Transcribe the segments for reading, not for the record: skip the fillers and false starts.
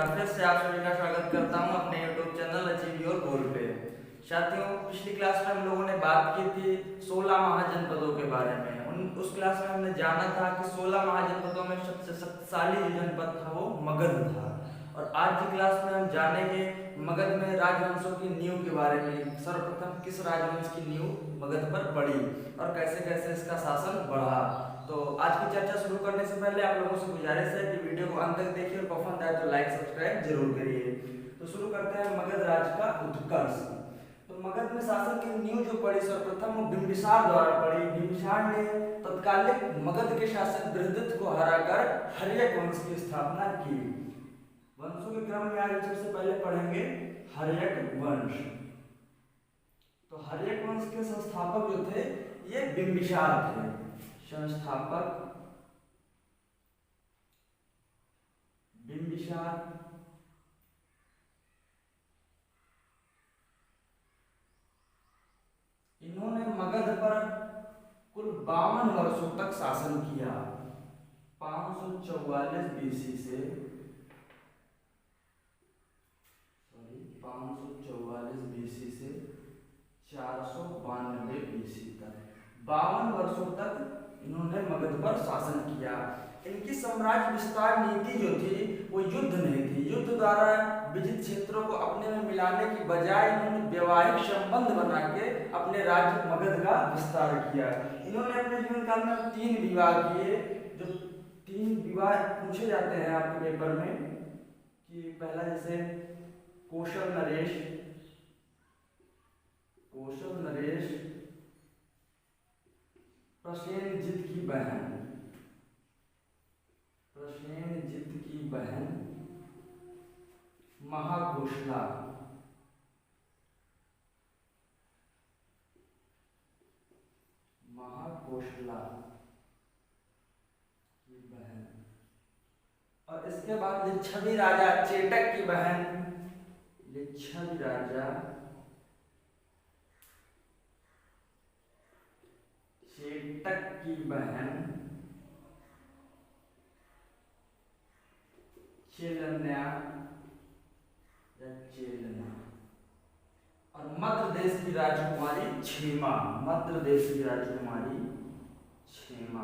बार फिर से आप सभी का स्वागत करता हूं अपने YouTube channel achieve your goal पे। साथियों, पिछली क्लास में हम लोगों ने बात की थी 16 महाजनपदों के बारे में। उस क्लास में हमने जाना था कि 16 महाजनपदों में सबसे शक्तिशाली जो जनपद था वो मगध था। और आज की क्लास में हम जानेंगे मगध में राजवंशों की नींव के बारे में। सर्वप्रथम किस राजवंश की नींव मगध पर पड़ी और कैसे कैसे इसका शासन बढ़ा। तो आज की चर्चा शुरू करने से पहले आप लोगों से गुजारिश है कि वीडियो को अंत तक देखिए और पसंद आए तो लाइक सब्सक्राइब जरूर करिए। तो शुरू करते हैं मगध राज्य का उत्कर्ष। तो मगध में शासन की नींव जो पड़ी सर्वप्रथम वो बिंबिसार द्वारा पड़ी। बिंबिसार ने तत्कालिक मगध के शासक बृहदित को हराकर हर्यक वंश की स्थापना की। वंशों के क्रम में आज सबसे पहले पढ़ेंगे हर्यक वंश। तो हर्यक वंश के संस्थापक जो थे ये बिंबिसार थे। संस्थापक बिंबिसार। इन्होंने मगध पर कुल 52 वर्षों तक शासन किया। 544 बीसी से 492 बीसी तक 52 वर्षों तक इन्होंने मगध पर शासन किया। इनकी साम्राज्य विस्तार नीति जो थी वो युद्ध नहीं थी। युद्ध द्वारा विजित क्षेत्रों को अपने में मिलाने की बजाय इन्होंने वैवाहिक संबंध बना के अपने राज्य मगध का विस्तार किया। इन्होंने अपने जीवन काल में 3 विवाह किए। जो 3 विवाह पूछे जाते हैं आपके पेपर में कि पहला जैसे कौशल नरेश प्रसेनजित की बहन महाकोशला की बहन। और इसके बाद लिच्छवी राजा चेटक की बहन लिच्छवी राजा चेटक की बहन चेलन्या या चेलना। और मध्य देश की राजकुमारी क्षेमा। मध्य देश की राजकुमारी क्षेमा।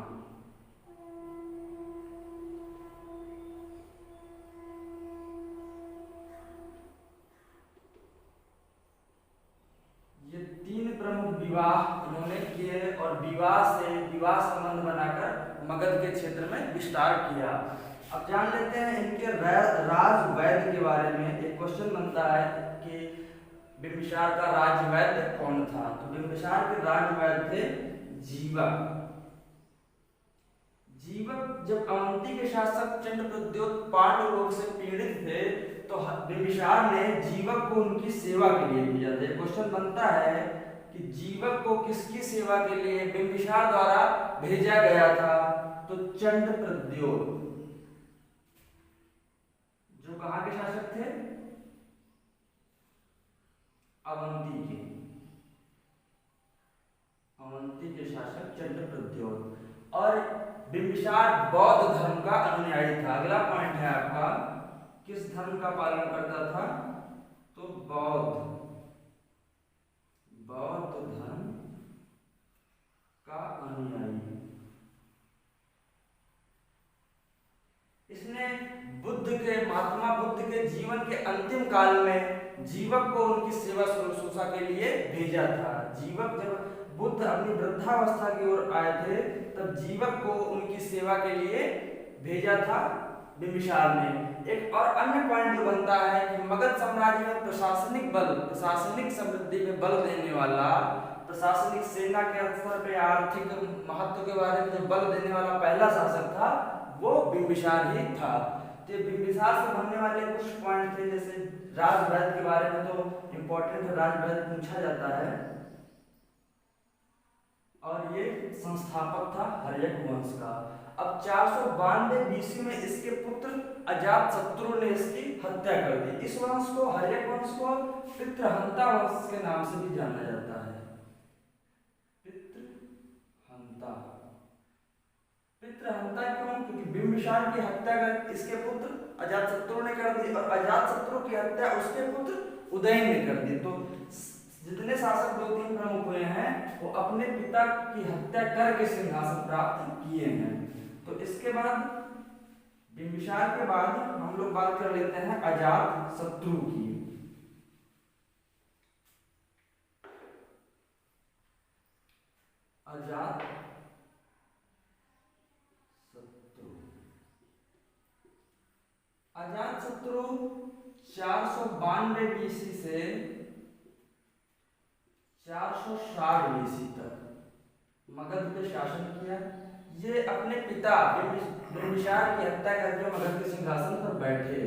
ये 3 प्रमुख विवाह उन्होंने किए और विवाह संबंध बनाकर मगध के क्षेत्र में विस्तार किया। अब जान लेते हैं इनके राजवैद्य के बारे में। एक क्वेश्चन बनता है कि बिंबिसार का राजवैद्य कौन था। तो बिंबिसार के राजवैद्य थे जीवक। जब अवंती के शासक चंद्रप्रद्योत पांडु रोग से पीड़ित थे तो बिंबिसार ने जीवक को उनकी सेवा के लिए भेजा था। क्वेश्चन बनता है कि जीवक को किसकी सेवा के लिए बिंबिसार द्वारा भेजा गया था। तो चंद्रप्रद्योत जो कहां के शासक थे, अवंती के शासक चंद्रप्रद्योत। और बिंबिसार बौद्ध धर्म का अनुयायी था। अगला पॉइंट है आपका, किस धर्म का पालन करता था। तो बौद्ध धर्म का अनुयायी। इसने महात्मा बुद्ध के जीवन के अंतिम काल में जीवक को उनकी सेवा शुश्रूषा के लिए भेजा था। जीवक जब बुद्ध अपनी वृद्धावस्था की ओर आए थे तब जीवक को उनकी सेवा के लिए भेजा था बिंबिसार ने। एक और अन्य पॉइंट जो बनता है कि मगध साम्राज्य में प्रशासनिक समृद्धि में बल देने वाला, प्रशासनिक सेना के स्तर पे आर्थिक महत्व के बारे में जो बल देने वाला पहला शासक था वो बिंबिसार ही था। तो बिंबिसार से बनने वाले कुछ पॉइंट थे, जैसे राजवैद्य के बारे में तो इंपॉर्टेंट है, राजवैद्य पूछा जाता है। और ये संस्थापक था हर्यक वंश का। अब 492 बीसी में इसके पुत्र अजातशत्रु ने इसकी हत्या कर दी। इस वंश को, हर्यक वंश को पितृहंता वंश के नाम से भी जाना जाता है। पितृहंता क्यों? क्योंकि बिंबिसार की हत्या कर इसके पुत्र अजातशत्रु ने कर दी, और अजातशत्रु की हत्या उसके पुत्र उदयन ने कर दी। तो जितने शासक 2-3 प्रमुख हुए हैं वो अपने पिता की हत्या करके सिंहासन प्राप्त किए हैं। तो इसके बाद बिंबिसार के बाद हम लोग बात कर लेते हैं अजातशत्रु की। अजातशत्रु 492 बीसी से 460 बीसी तक मगध पे शासन किया। ये अपने पिता बिंबिसार की हत्या करके मगध के सिंहासन पर बैठे।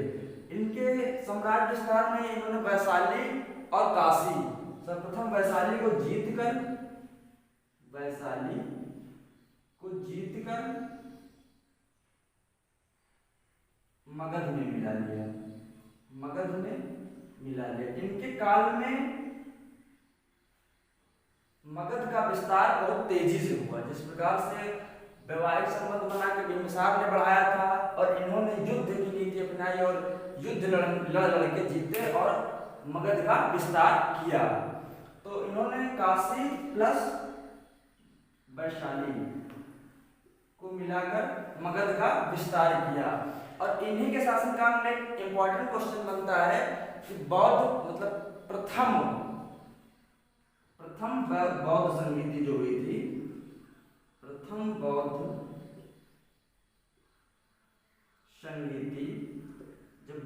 इनके साम्राज्य विस्तार में इन्होंने वैशाली और काशी, सर्वप्रथम वैशाली को जीतकर मगध में मिला लिया। इनके काल में मगध का विस्तार बहुत तेजी से हुआ। जिस प्रकार से वैवाहिक संबंध बना के बिंबिसार ने बढ़ाया था और इन्होंने युद्ध की नीति अपनाई और युद्ध लड़ के जीते और मगध का विस्तार किया। तो इन्होंने काशी प्लस वैशाली को मिलाकर मगध का विस्तार किया। और इन्हीं के शासनकाल में एक इंपॉर्टेंट क्वेश्चन बनता है कि बौद्ध मतलब प्रथम बौद्ध संगीति जो हुई थी, प्रथम बौद्ध संगीति, जब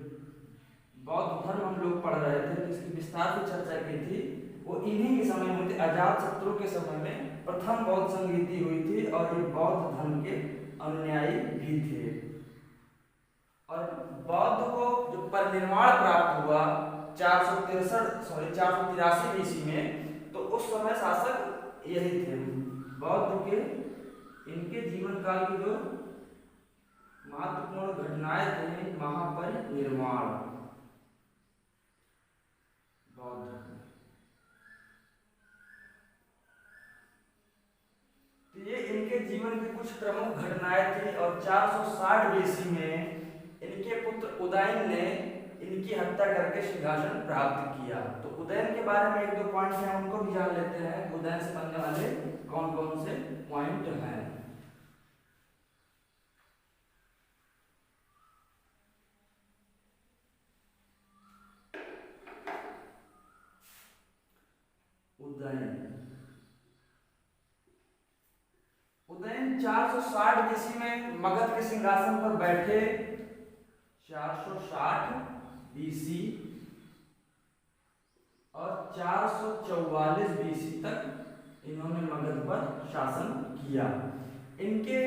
बौद्ध धर्म हम लोग पढ़ रहे थे तो इसकी विस्तार से चर्चा की थी, वो इन्हीं के समय में हुई थी। अजातशत्रु के समय में प्रथम बौद्ध संगीति हुई थी और ये बौद्ध धर्म के अनुयायी भी थे। और बौद्ध को जो परिनिर्वाण प्राप्त हुआ 483 बीसी में, तो उस समय शासक यही थे बौद्ध के। इनके जीवन काल की जो महत्वपूर्ण घटनाएं थी, महापरिनिर्वाण बौद्ध, तो ये इनके जीवन की कुछ प्रमुख घटनाएं थी। और 460 बीसी में इनके पुत्र उदयन ने इनकी हत्या करके सिंहासन प्राप्त किया। तो उदयन के बारे में 1-2 पॉइंट हैं, उनको भी जान लेते हैं। उदयन से बनने वाले कौन कौन से पॉइंट हैं। उदयन 460 बीसी में मगध के सिंहासन पर बैठे। 460 बीसी और 444 बीसी तक इन्होंने मगध पर शासन किया। इनके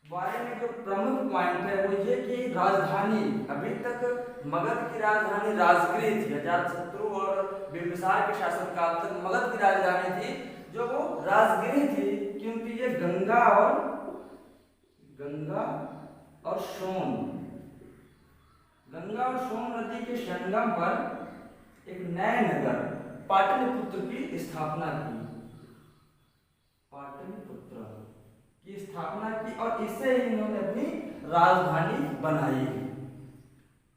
बारे में जो प्रमुख पॉइंट है वो ये कि राजधानी, अभी तक मगध की राजधानी राजगृह थी। अजातशत्रु और बिंबिसार के शासनकाल तक मगध की राजधानी थी जो वो राजगृह थी, क्योंकि ये गंगा और सोन नदी के संगम पर एक नए नगर पाटलिपुत्र की स्थापना की और इसे ही इन्होंने अपनी राजधानी बनाई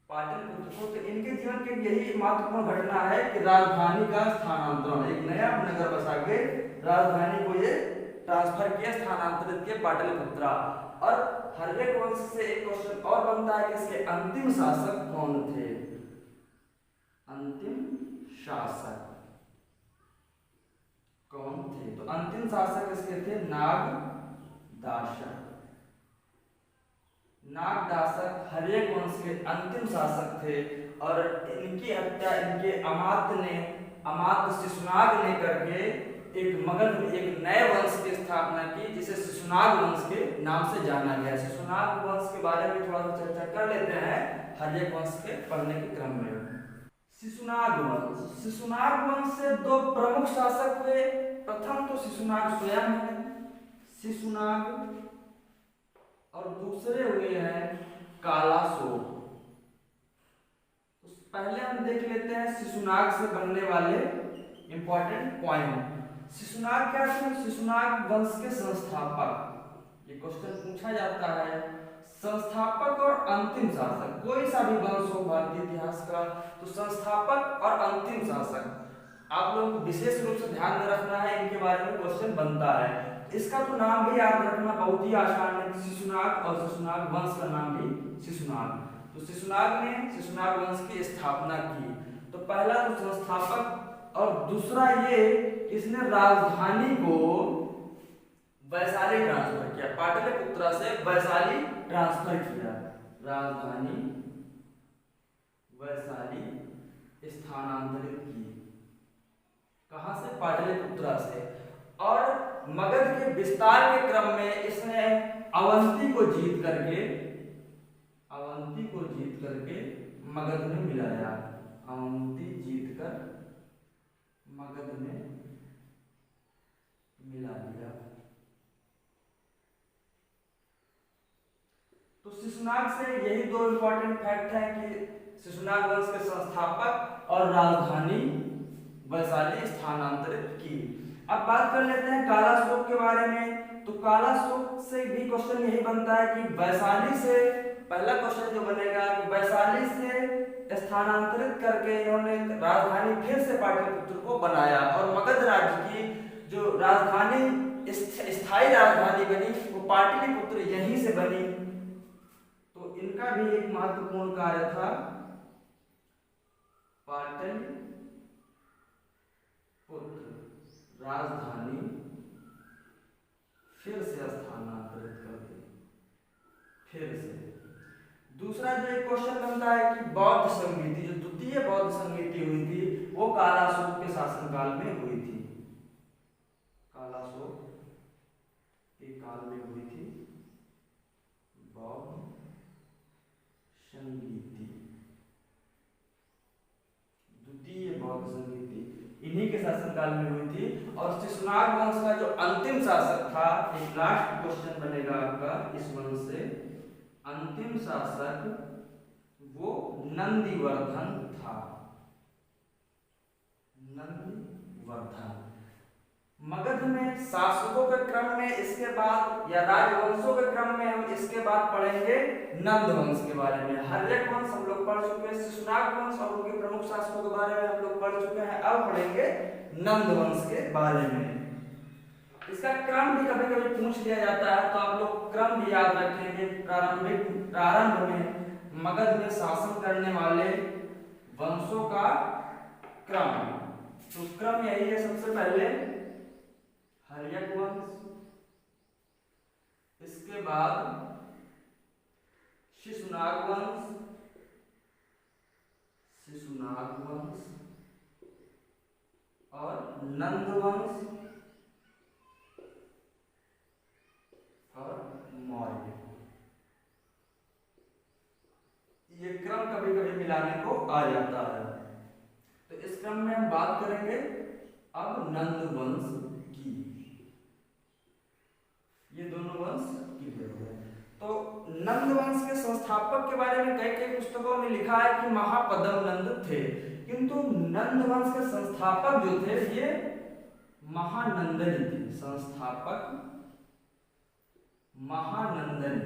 पाटलिपुत्र को। तो इनके जीवन के यही महत्वपूर्ण घटना है कि राजधानी का स्थानांतरण, एक नया नगर बसा के राजधानी को ये ट्रांसफर किया, स्थानांतरित किया पाटलिपुत्र। और हर्यक वंश से एक क्वेश्चन और बनता है कि इसके अंतिम शासक कौन थे। तो अंतिम शासक इसके थे नागदासक हर्यक वंश के अंतिम शासक थे। और इनकी हत्या इनके अमात्य शिशुनाग ने करके एक मगध में एक नए वंश की स्थापना की, जिसे शिशुनाग वंश के नाम से जाना गया। शिशुनाग वंश के बारे में थोड़ा सा चर्चा कर लेते हैं हर्यक वंश के पढ़ने के क्रम में। शिशुनाग वंश से 2 प्रमुख शासक हुए। प्रथम तो शिशुनाग स्वयं है, और दूसरे हुए हैं कालाशोक। तो पहले हम देख लेते हैं शिशुनाग से बनने वाले इंपॉर्टेंट पॉइंट। शिशुनाग क्या थे? शिशुनाग वंश के संस्थापक। ये क्वेश्चन पूछा जाता है। संस्थापक और अंतिम शासक, कोई सा भी वंश हो भारतीय इतिहास का, तो संस्थापक और अंतिम शासक आप लोग को विशेष रूप से ध्यान में रखना है, इनके बारे में क्वेश्चन बनता है। इसका तो नाम भी याद रखना बहुत ही आसान है, शिशुनाग, और शिशुनाग वंश का नाम भी शिशुनाग। तो शिशुनाग ने शिशुनाग वंश की स्थापना की। तो पहला तो संस्थापक, और दूसरा ये इसने राजधानी को वैशाली ट्रांसफर किया, पाटलिपुत्रा से वैशाली ट्रांसफर किया, राजधानी वैशाली स्थानांतरित की। कहां से? पाटलिपुत्रा से। और मगध के विस्तार के क्रम में इसने अवंती को जीत करके मगध में मिलाया, अवंती जीतकर मगध में मिला दिया। तो शिशुनाग से यही दो इंपॉर्टेंट फैक्ट है कि शिशुनाग वंश के संस्थापक और राजधानी वैशाली स्थानांतरित की। अब बात कर लेते हैं कालाशोक के बारे में। तो कालाशोक से भी क्वेश्चन यही बनता है कि वैशाली से, पहला क्वेश्चन जो बनेगा कि वैशाली से स्थानांतरित करके इन्होंने राजधानी फिर से पाटलिपुत्र को बनाया, और मगध राज्य की जो राजधानी, स्थायी राजधानी बनी, वो पाटलिपुत्र यहीं से बनी। तो इनका भी एक महत्वपूर्ण कार्य था, पाटलिपुत्र राजधानी फिर से स्थानांतरित कर दी, फिर से। दूसरा जो एक क्वेश्चन बनता है कि बौद्ध संगीति, जो द्वितीय बौद्ध संगीति हुई थी, वो कालाशोक के शासनकाल में हुई थी, कालाशोक के काल में हुई थी बौद्ध संगीति, द्वितीय बौद्ध संगीति इन्हीं के शासनकाल में हुई थी। और शिशुनाग वंश का जो अंतिम शासक था, एक लास्ट क्वेश्चन बनेगा आपका इस वंश से, अंतिम शासक वो नंदिवर्धन था, नंदिवर्धन। मगध में शासकों के क्रम में इसके बाद, या राजवंशों के क्रम में हम इसके बाद पढ़ेंगे नंद वंश के बारे में। हर्यक वंश हम लोग पढ़ चुके हैं, शिशुनाग वंश और उनके प्रमुख शासकों के बारे में हम लोग पढ़ चुके हैं। अब पढ़ेंगे नंद वंश के बारे में। इसका क्रम भी कभी कभी पूछ लिया जाता है, तो आप लोग क्रम भी याद रखेंगे। प्रारंभ में मगध में शासन करने वाले वंशों का क्रम, तो क्रम यही है, सबसे पहले हर्यक वंश, इसके बाद शिशुनाग वंश, और नंद वंश और मौर्य। ये क्रम कभी कभी मिलाने को आ जाता है। तो इस क्रम में हम बात करेंगे अब नंद वंश की। ये दोनों वंश क्लियर हो गए। तो नंद वंश के संस्थापक के बारे में कई कई पुस्तकों में लिखा है कि महापद्म नंद थे, किंतु नंद वंश के संस्थापक जो थे ये महानंदनी थे। संस्थापक महानंदनी।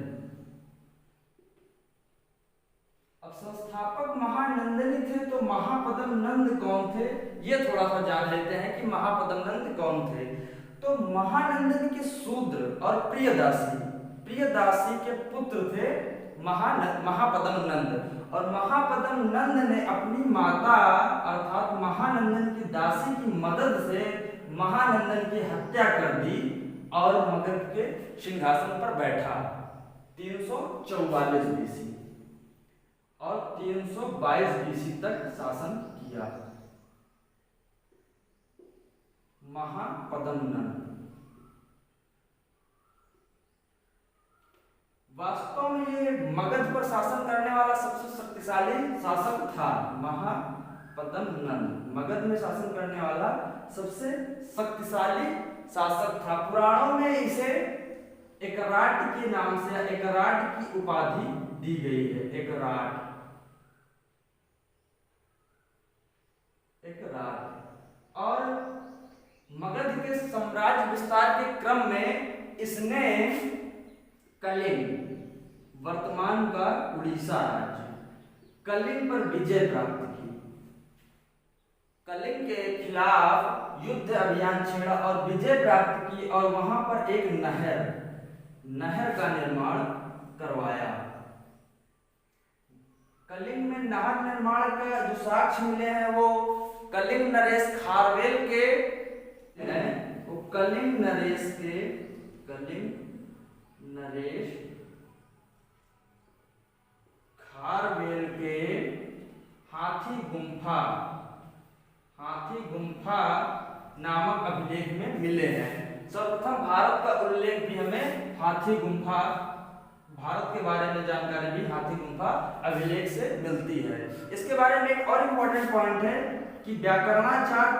अब संस्थापक महानंदनी थे, तो महापद्म नंद कौन थे, ये थोड़ा सा जान लेते हैं कि महापद्म नंद कौन थे। तो महानंदनी के शूद्र और प्रियदासी के पुत्र थे महापद्म नंद। और महापद्म नंद ने अपनी माता अर्थात महानंदन की दासी की मदद से महानंदन की हत्या कर दी और मगध के सिंहासन पर बैठा 344 बीसी और 322 बीसी तक शासन किया महापद्म नंद। वास्तव में ये मगध पर शासन करने वाला सबसे शक्तिशाली शासक था महापद्म नंद। मगध में शासन करने वाला सबसे शक्तिशाली शासक था। पुराणों में इसे एकराट के नाम से, एकराट की उपाधि दी गई है। एकराट और मगध के साम्राज्य विस्तार के क्रम में इसने कलिंग वर्तमान का उड़ीसा राज्य, कलिंग पर विजय प्राप्त की। कलिंग के खिलाफ युद्ध अभियान छेड़ा और विजय प्राप्त की और वहां पर एक नहर का निर्माण करवाया। कलिंग में नहर निर्माण का जो साक्ष्य मिले हैं वो कलिंग नरेश खारवेल के हैं, वो कलिंग नरेश खारवेल के हाथी गुम्फा नामक अभिलेख में मिले हैं। सर्वप्रथम भारत का उल्लेख भी हमें भारत के बारे में जानकारी भी हाथी गुम्फा अभिलेख से मिलती है। इसके बारे में एक और इम्पोर्टेंट पॉइंट है कि व्याकरणाचार्य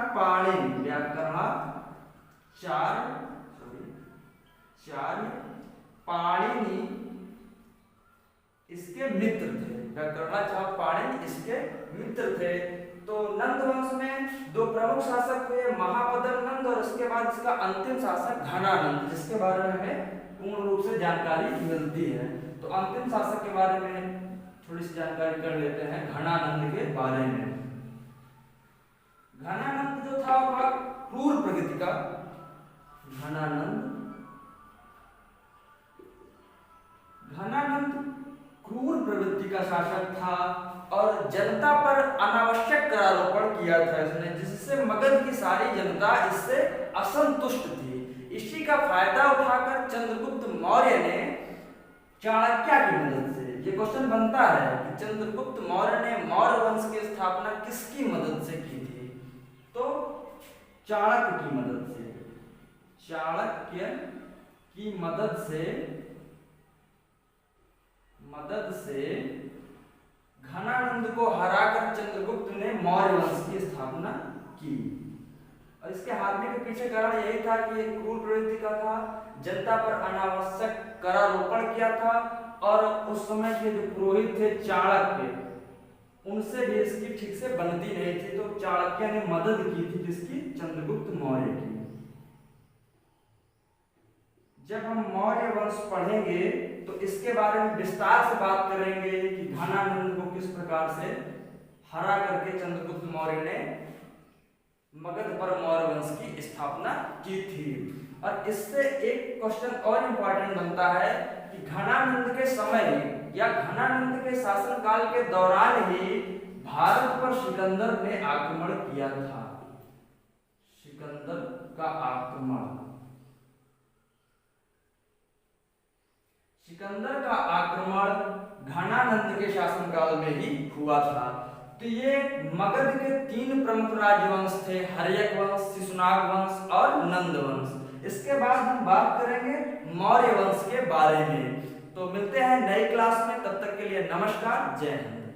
पाणिनि इसके मित्र थे। व्याकरणाचार्य पाणिनि इसके मित्र थे। तो नंद वंश में दो प्रमुख शासक हुए, महापद्म नंद और उसके बाद इसका अंतिम शासक घनानंद, जिसके बारे में हमें पूर्ण रूप से जानकारी मिलती है। तो अंतिम शासक के बारे में थोड़ी सी जानकारी कर लेते हैं, घनानंद के बारे में। घनानंद जो था वह क्रूर प्रकृति का, घनानंद क्रूर प्रवृत्ति का शासक था और जनता पर अनावश्यक करारोपण किया था इसने, जिससे मगध की सारी जनता इससे असंतुष्ट थी। इसी का फायदा उठाकर चंद्रगुप्त मौर्य ने चाणक्य की मदद से, ये क्वेश्चन बनता है कि चंद्रगुप्त मौर्य ने मौर्य वंश की स्थापना किसकी मदद से की थी? तो चाणक्य की मदद से घनानंद को हराकर चंद्रगुप्त ने मौर्य वंश की स्थापना की। और इसके हारने के पीछे कारण यही था कि एक क्रूर प्रवृत्ति का था, जनता पर अनावश्यक करारोपण किया था और उस समय के जो पुरोहित थे चाणक्य, उनसे भी इसकी ठीक से बनती नहीं थी। तो चाणक्य ने मदद की थी किसकी? चंद्रगुप्त मौर्य की। जब हम मौर्य वंश पढ़ेंगे तो इसके बारे में विस्तार से बात करेंगे कि घनानंद को किस प्रकार से हरा करके चंद्रगुप्त मौर्य ने मगध पर मौर्य वंश की स्थापना की थी। और इससे एक क्वेश्चन और इंपॉर्टेंट बनता है कि घनानंद के समय या घनानंद के शासनकाल के दौरान ही भारत पर सिकंदर ने आक्रमण किया था। सिकंदर का आक्रमण घनानंद के शासनकाल में ही हुआ था। तो ये मगध के 3 प्रमुख राजवंश थे, हर्यक वंश, शिशुनाग वंश और नंद वंश। इसके बाद हम बात करेंगे मौर्य वंश के बारे में। तो मिलते हैं नई क्लास में, तब तक के लिए नमस्कार, जय हिंद।